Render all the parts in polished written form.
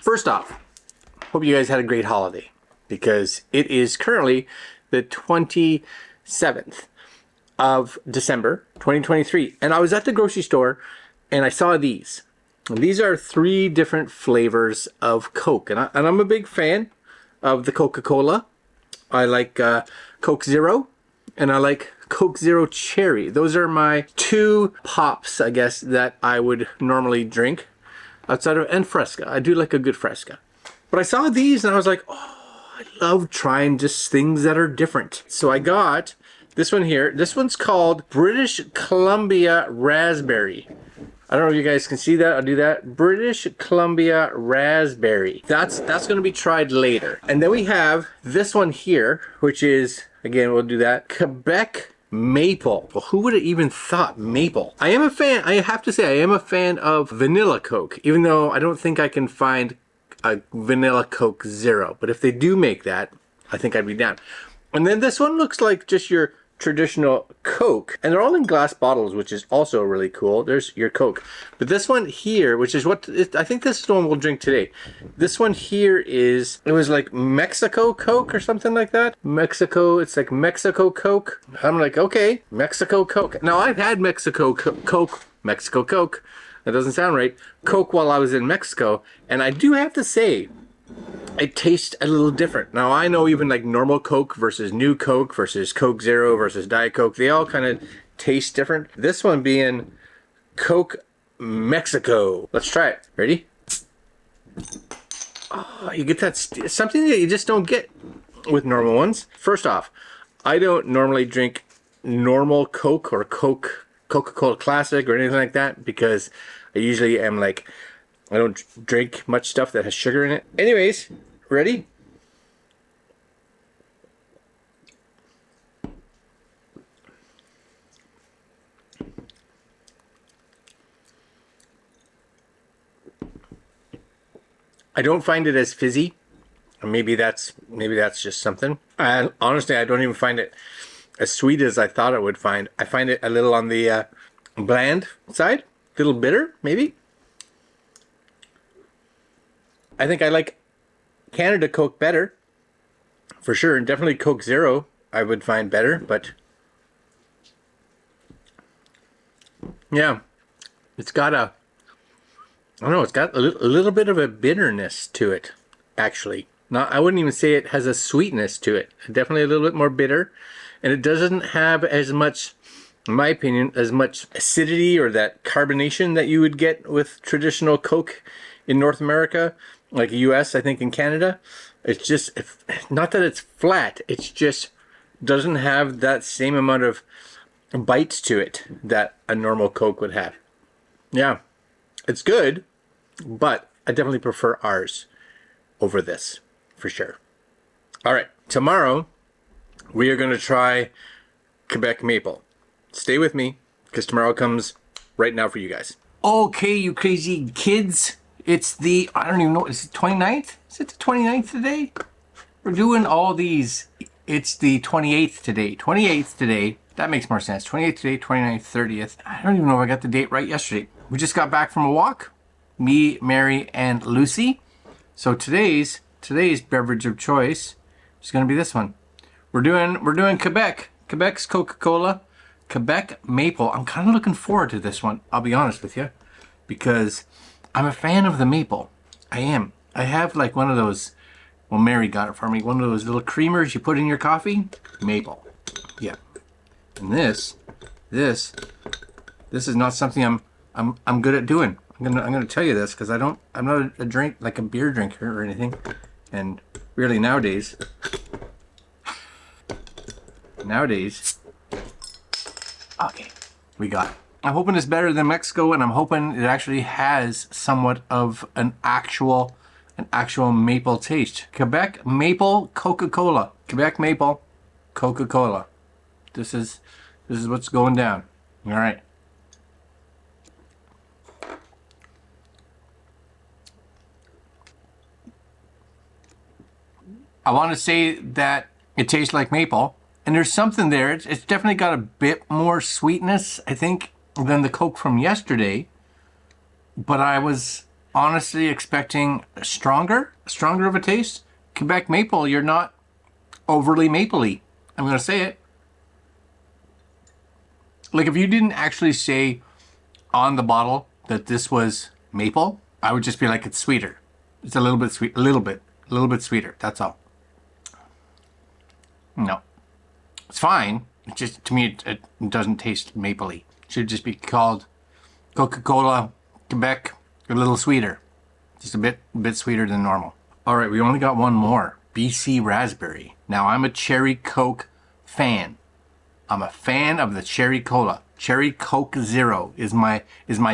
First off, hope you guys had a great holiday because it is currently the 27th of December 2023, and I was at the grocery store and I saw these. And these are 3 different flavors of Coke, and I'm a big fan of the Coca-Cola. I like Coke Zero, and I like Coke Zero Cherry. Those are my 2 pops, I guess, that I would normally drink outside of, and Fresca. I do like a good Fresca. But I saw these and I was like, oh, I love trying just things that are different. So I got this one here. This one's called British Columbia Raspberry. I don't know if you guys can see that. I'll do that. British Columbia Raspberry. That's going to be tried later. And then we have this one here, which is, again, we'll do that. Quebec Maple. Well, who would have even thought maple? I am a fan. I have to say, I am a fan of vanilla Coke, even though I don't think I can find a vanilla Coke Zero. But if they do make that, I think I'd be down. And then this one looks like just your traditional Coke, and they're all in glass bottles, which is also really cool. There's your Coke. But this one here, which is what I think this is the one we'll drink today. This one here is, it was like Mexico Coke or something like that. Mexico, it's like Mexico Coke. I'm like, okay, Mexico Coke. Now I've had Mexico Coke. That doesn't sound right. Coke while I was in Mexico, and I do have to say, it tastes a little different. Now I know even like normal Coke versus new Coke versus Coke Zero versus Diet Coke, they all kind of taste different. This one being Coke Mexico. Let's try it. Ready? Oh, you get that something that you just don't get with normal ones. First off, I don't normally drink normal Coke or Coca-Cola Classic or anything like that because I usually am like, I don't drink much stuff that has sugar in it. Anyways, ready? I don't find it as fizzy. Maybe that's just something. And honestly, I don't even find it as sweet as I thought I would find. I find it a little on the bland side, a little bitter, maybe. I think I like Canada Coke better, for sure, and definitely Coke Zero I would find better, but yeah, it's got a, I don't know, it's got a little bit of a bitterness to it, actually. Not, I wouldn't even say it has a sweetness to it. Definitely a little bit more bitter, and it doesn't have as much, in my opinion, as much acidity or that carbonation that you would get with traditional Coke in North America. Like US, I think in Canada, it's just, not that it's flat, it's just doesn't have that same amount of bite to it that a normal Coke would have. Yeah, it's good, but I definitely prefer ours over this, for sure. All right, tomorrow we are going to try Quebec Maple. Stay with me, because tomorrow comes right now for you guys. Okay, you crazy kids. It's the, I don't even know, is it 29th? Is it the 29th today? We're doing all these. It's the 28th today. 28th today. That makes more sense. 28th today, 29th, 30th. I don't even know if I got the date right yesterday. We just got back from a walk. Me, Mary, and Lucy. So today's beverage of choice is going to be this one. We're doing Quebec. Quebec's Coca-Cola. Quebec Maple. I'm kind of looking forward to this one. I'll be honest with you. Because I'm a fan of the maple. I am. I have like one of those, well, Mary got it for me, one of those little creamers you put in your coffee. Maple. Yeah. And this is not something I'm good at doing. I'm gonna tell you this because I'm not a drink, like a beer drinker or anything. And really nowadays, okay, we got it. I'm hoping it's better than Mexico, and I'm hoping it actually has somewhat of an actual maple taste. Quebec Maple Coca-Cola. Quebec Maple Coca-Cola. This is what's going down. All right. I want to say that it tastes like maple, and there's something there. It's definitely got a bit more sweetness, I think, than the Coke from yesterday. But I was honestly expecting stronger of a taste. Quebec maple, you're not overly mapley. I'm going to say it. Like, if you didn't actually say on the bottle that this was maple, I would just be like, it's sweeter. It's a little bit sweet, a little bit sweeter. That's all. No, it's fine. It just, to me, it doesn't taste mapley. It should just be called Coca-Cola Quebec, a little sweeter. Just a bit sweeter than normal. All right, we only got one more. BC Raspberry. Now, I'm a Cherry Coke fan. I'm a fan of the Cherry Cola. Cherry Coke Zero is my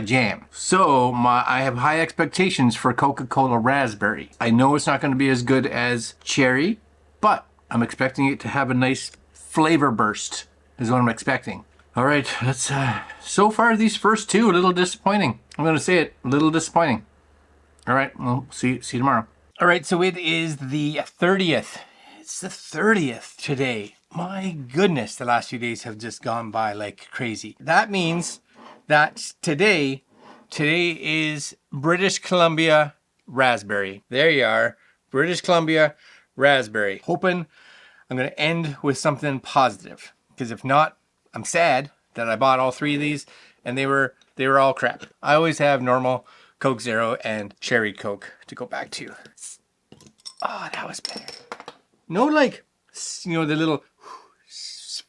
jam. So I have high expectations for Coca-Cola Raspberry. I know it's not going to be as good as Cherry, but I'm expecting it to have a nice flavor burst is what I'm expecting. All right, that's so far these first two a little disappointing. I'm going to say it, a little disappointing. All right, well, see you tomorrow. All right, so it is the 30th. It's the 30th today. My goodness, the last few days have just gone by like crazy. That means that today is British Columbia Raspberry. There you are, British Columbia Raspberry. Hoping I'm going to end with something positive, because if not, I'm sad that I bought all three of these and they were all crap. I always have normal Coke Zero and Cherry Coke to go back to. Oh, that was better. No, like, you know, the little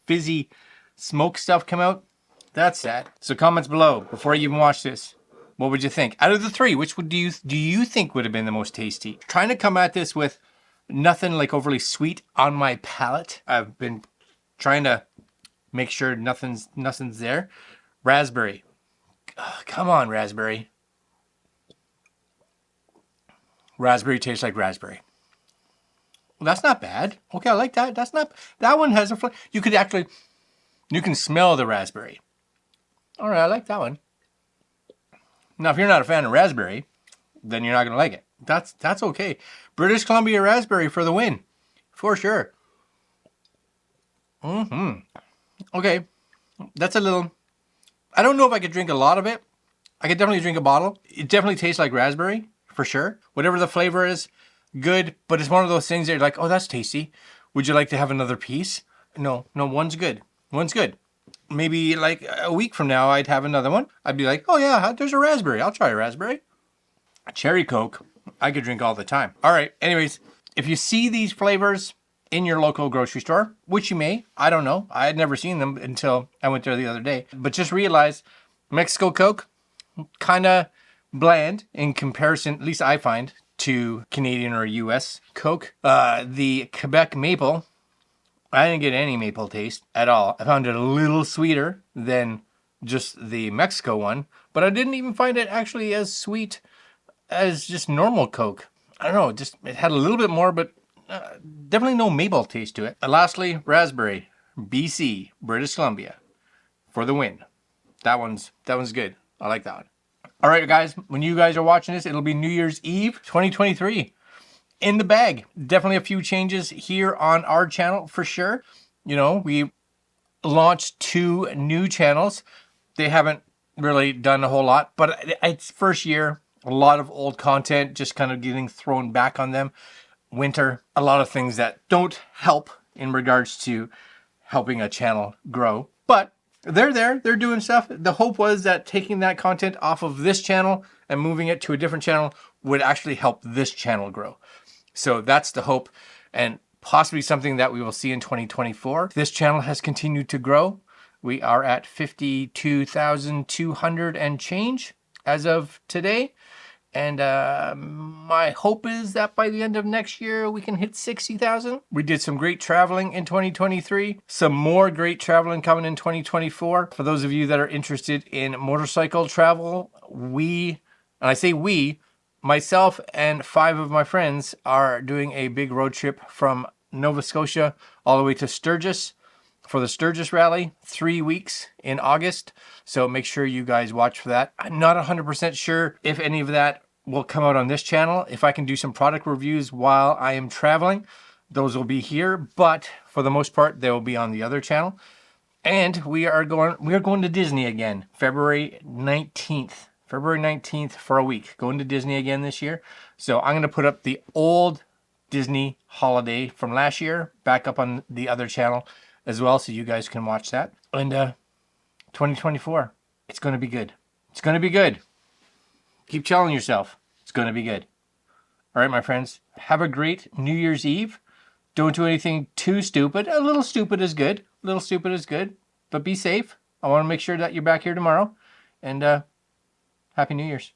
fizzy smoke stuff come out. That's sad. So comments below before you even watch this. What would you think? Out of the three, which do you think would have been the most tasty? Trying to come at this with nothing like overly sweet on my palate. I've been trying to make sure nothing's there. Raspberry. Oh, come on, raspberry. Raspberry tastes like raspberry. Well, that's not bad. Okay, I like that. That one has a flavor. You can smell the raspberry. All right, I like that one. Now, if you're not a fan of raspberry, then you're not going to like it. That's okay. British Columbia Raspberry for the win. For sure. Okay. That's a little... I don't know if I could drink a lot of it. I could definitely drink a bottle. It definitely tastes like raspberry, for sure. Whatever the flavor is, good. But it's one of those things that you're like, oh, that's tasty. Would you like to have another piece? No, one's good. One's good. Maybe like a week from now, I'd have another one. I'd be like, oh yeah, there's a raspberry. I'll try a raspberry. A Cherry Coke, I could drink all the time. All right, anyways, if you see these flavors in your local grocery store, which you may, I don't know. I had never seen them until I went there the other day. But just realize Mexico Coke, kind of bland in comparison, at least I find, to Canadian or US Coke. The Quebec Maple, I didn't get any maple taste at all. I found it a little sweeter than just the Mexico one, but I didn't even find it actually as sweet as just normal Coke. I don't know, just it had a little bit more, but definitely no maple taste to it. And lastly, raspberry, BC, British Columbia, for the win. That one's good. I like that one. All right, guys, when you guys are watching this, it'll be New Year's Eve 2023. In the bag. Definitely a few changes here on our channel for sure. You know, we launched 2 new channels. They haven't really done a whole lot, but it's first year. A lot of old content just kind of getting thrown back on them. Winter, a lot of things that don't help in regards to helping a channel grow. But they're there, they're doing stuff. The hope was that taking that content off of this channel and moving it to a different channel would actually help this channel grow. So that's the hope, and possibly something that we will see in 2024. This channel has continued to grow. We are at 52,200 and change as of today. And my hope is that by the end of next year, we can hit 60,000. We did some great traveling in 2023. Some more great traveling coming in 2024. For those of you that are interested in motorcycle travel, and I say we, myself and 5 of my friends are doing a big road trip from Nova Scotia all the way to Sturgis for the Sturgis Rally, 3 weeks in August. So make sure you guys watch for that. I'm not 100% sure if any of that will come out on this channel. If I can do some product reviews while I am traveling, those will be here. But for the most part, they will be on the other channel. And we are going to Disney again, February 19th. February 19th for a week. Going to Disney again this year. So I'm going to put up the old Disney holiday from last year back up on the other channel as well, so you guys can watch that. And 2024, it's going to be good. It's going to be good. Keep telling yourself it's going to be good. All right, my friends, have a great New Year's Eve. Don't do anything too stupid. A little stupid is good. A little stupid is good. But be safe. I want to make sure that you're back here tomorrow. And Happy New Year's.